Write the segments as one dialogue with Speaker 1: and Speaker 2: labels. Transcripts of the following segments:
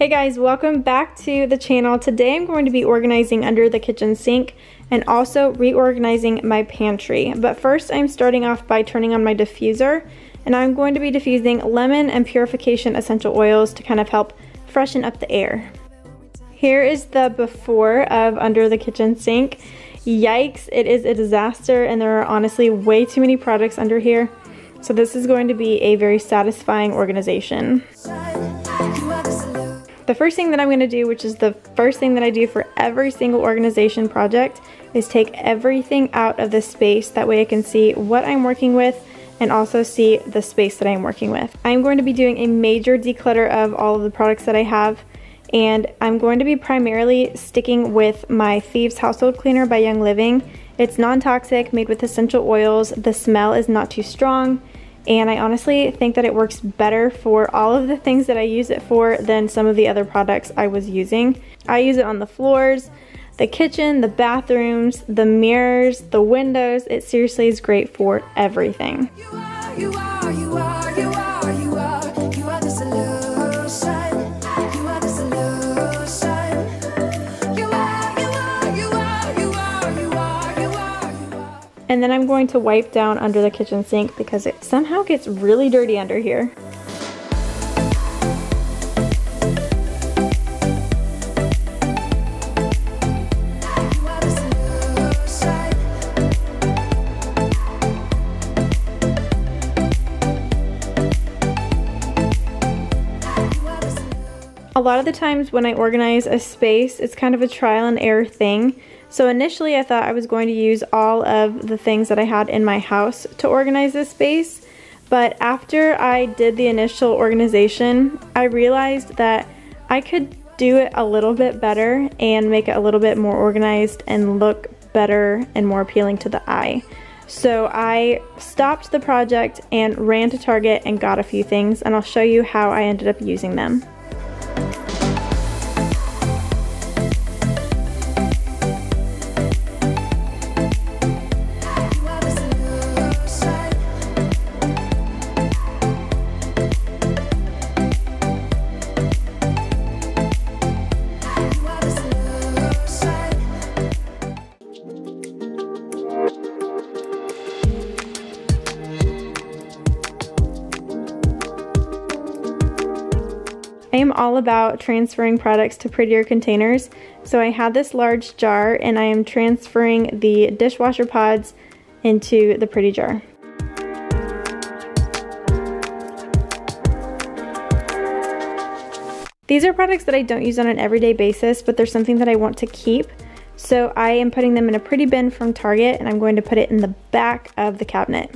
Speaker 1: Hey guys, welcome back to the channel. Today I'm going to be organizing under the kitchen sink and also reorganizing my pantry. But first I'm starting off by turning on my diffuser, and I'm going to be diffusing lemon and purification essential oils to kind of help freshen up the air. Here is the before of under the kitchen sink. Yikes, it is a disaster and there are honestly way too many products under here. So this is going to be a very satisfying organization. The first thing that I'm going to do, which is the first thing that I do for every single organization project, is take everything out of the space. That way I can see what I'm working with and also see the space that I'm working with. I'm going to be doing a major declutter of all of the products that I have, and I'm going to be primarily sticking with my Thieves Household Cleaner by Young Living. It's non-toxic, made with essential oils. The smell is not too strong, and I honestly think that it works better for all of the things that I use it for than some of the other products I was using. I use it on the floors, the kitchen, the bathrooms, the mirrors, the windows. It seriously is great for everything. And then I'm going to wipe down under the kitchen sink because it somehow gets really dirty under here. A lot of the times when I organize a space, it's kind of a trial and error thing. So initially I thought I was going to use all of the things that I had in my house to organize this space, but after I did the initial organization, I realized that I could do it a little bit better and make it a little bit more organized and look better and more appealing to the eye. So I stopped the project and ran to Target and got a few things, and I'll show you how I ended up using them. I am all about transferring products to prettier containers, so I had this large jar and I am transferring the dishwasher pods into the pretty jar. These are products that I don't use on an everyday basis, but they're something that I want to keep, so I am putting them in a pretty bin from Target and I'm going to put it in the back of the cabinet.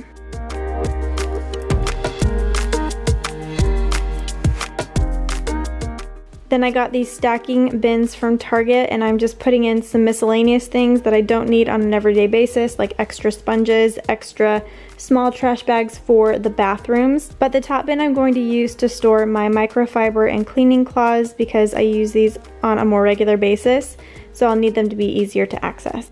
Speaker 1: Then I got these stacking bins from Target, and I'm just putting in some miscellaneous things that I don't need on an everyday basis, like extra sponges, extra small trash bags for the bathrooms. But the top bin I'm going to use to store my microfiber and cleaning cloths because I use these on a more regular basis, so I'll need them to be easier to access.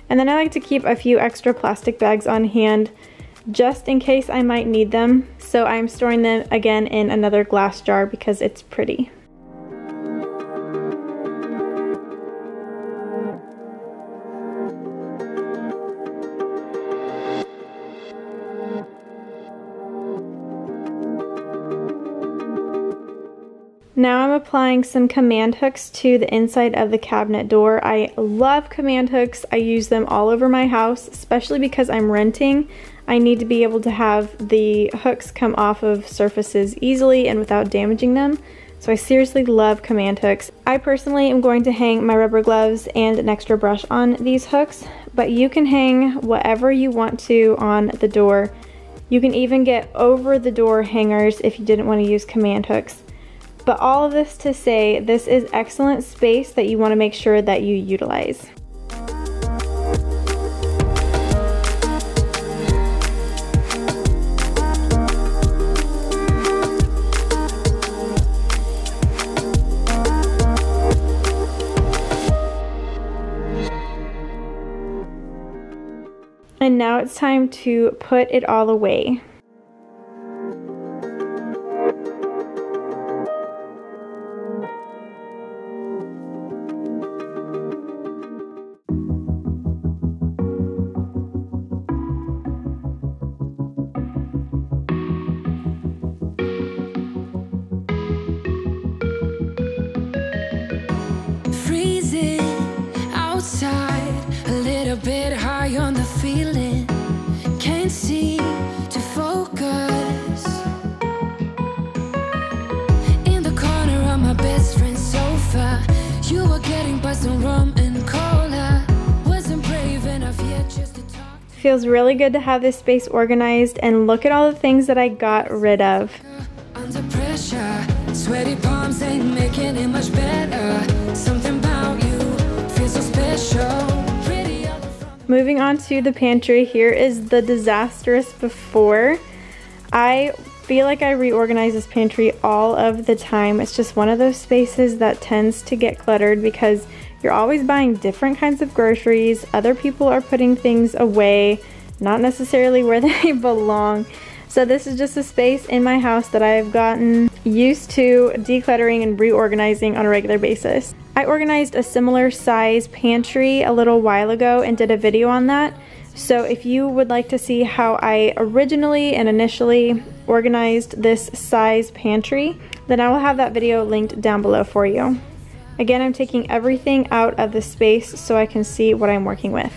Speaker 1: And then I like to keep a few extra plastic bags on hand just in case I might need them. So I'm storing them again in another glass jar because it's pretty. Now I'm applying some command hooks to the inside of the cabinet door. I love command hooks. I use them all over my house, especially because I'm renting. I need to be able to have the hooks come off of surfaces easily and without damaging them. So I seriously love command hooks. I personally am going to hang my rubber gloves and an extra brush on these hooks, but you can hang whatever you want to on the door. You can even get over the door hangers if you didn't want to use command hooks. But all of this to say, this is excellent space that you want to make sure that you utilize. And now it's time to put it all away.
Speaker 2: Bit high on the feeling, can't seem to focus. In the corner of my best friend's sofa, you were getting buzzed on rum and cola. Wasn't brave enough yet just to talk.
Speaker 1: Feels really good to have this space organized, and look at all the things that I got rid of.
Speaker 2: Under pressure, sweaty palms ain't making it much better. Something about you feels so special.
Speaker 1: Moving on to the pantry, here is the disastrous before. I feel like I reorganize this pantry all of the time. It's just one of those spaces that tends to get cluttered because you're always buying different kinds of groceries. Other people are putting things away, not necessarily where they belong. So this is just a space in my house that I've gotten used to decluttering and reorganizing on a regular basis. I organized a similar size pantry a little while ago and did a video on that. So if you would like to see how I originally and initially organized this size pantry, then I will have that video linked down below for you. Again, I'm taking everything out of the space so I can see what I'm working with.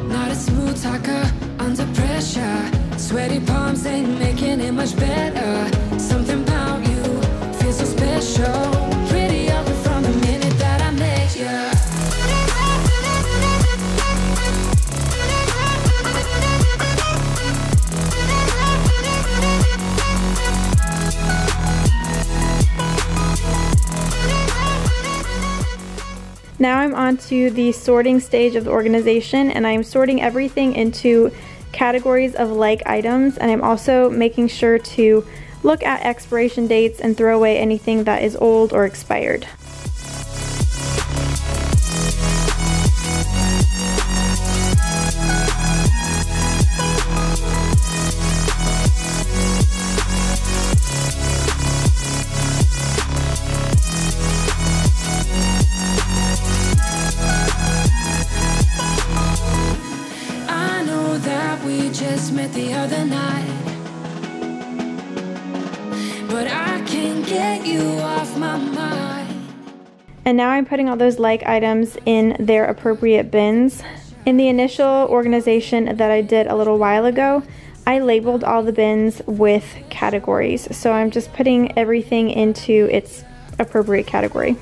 Speaker 2: Not a smooth talker under pressure. Sweaty palms ain't making it much better. Something about you feels so special. Pretty up from the minute that I met you.
Speaker 1: Now I'm on to the sorting stage of the organization, and I'm sorting everything into categories of like items, and I'm also making sure to look at expiration dates and throw away anything that is old or expired.
Speaker 2: Met the other night, but I can't get you off my mind.
Speaker 1: And now I'm putting all those like items in their appropriate bins. In the initial organization that I did a little while ago, I labeled all the bins with categories. So I'm just putting everything into its appropriate category.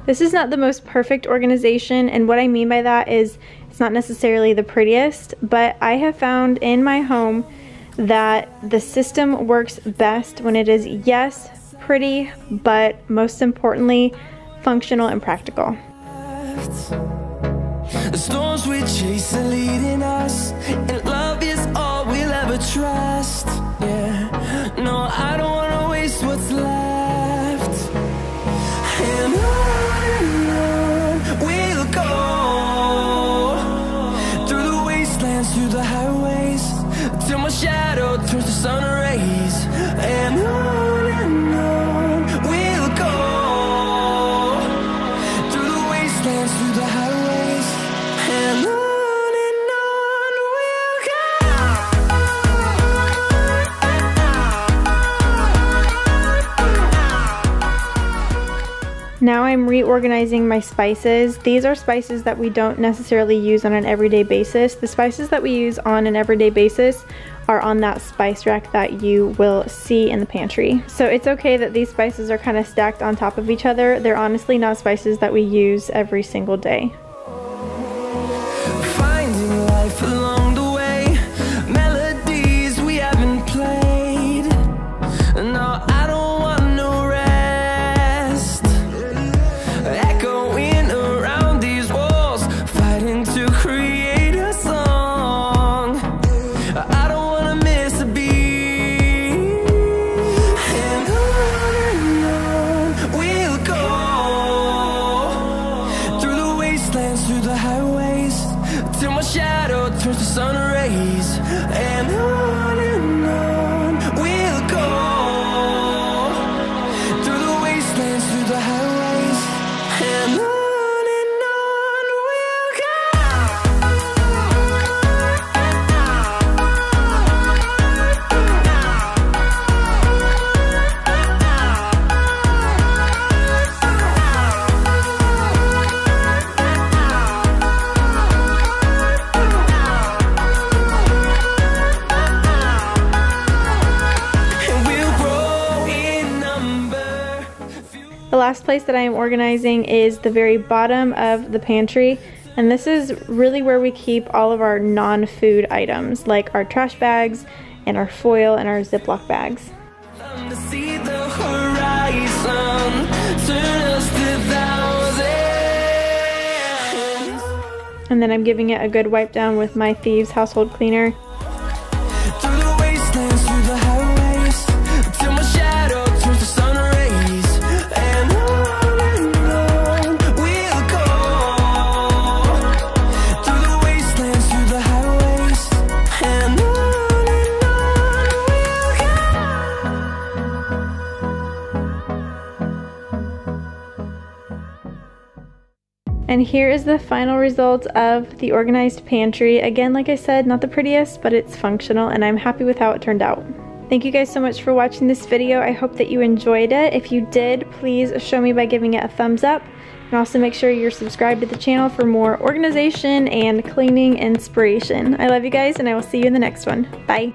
Speaker 1: This is not the most perfect organization, and what I mean by that is it's not necessarily the prettiest, but I have found in my home that the system works best when it is, yes, pretty, but most importantly, functional and practical.
Speaker 3: The storms we chase are leading us, and love is all we'll ever trust. Yeah, no, I don't want to waste what's left. And on we'll go, through the wastelands, through the highways, till my shadow turns to sun rays. And on we'll go, through the wastelands, through the highways, and on we'll go.
Speaker 1: Now I'm reorganizing my spices. These are spices that we don't necessarily use on an everyday basis. The spices that we use on an everyday basis are on that spice rack that you will see in the pantry. So it's okay that these spices are kind of stacked on top of each other. They're honestly not spices that we use every single day.
Speaker 3: Finding life along the way, melodies we haven't played. No, I don't want no rest. Echoing around
Speaker 1: The last place that I am organizing is the very bottom of the pantry, and this is really where we keep all of our non-food items, like our trash bags and our foil and our Ziploc bags. And then I'm giving it a good wipe down with my Thieves household cleaner. And here is the final result of the organized pantry. Again, like I said, not the prettiest, but it's functional and I'm happy with how it turned out. Thank you guys so much for watching this video. I hope that you enjoyed it. If you did, please show me by giving it a thumbs up. And also make sure you're subscribed to the channel for more organization and cleaning inspiration. I love you guys and I will see you in the next one. Bye.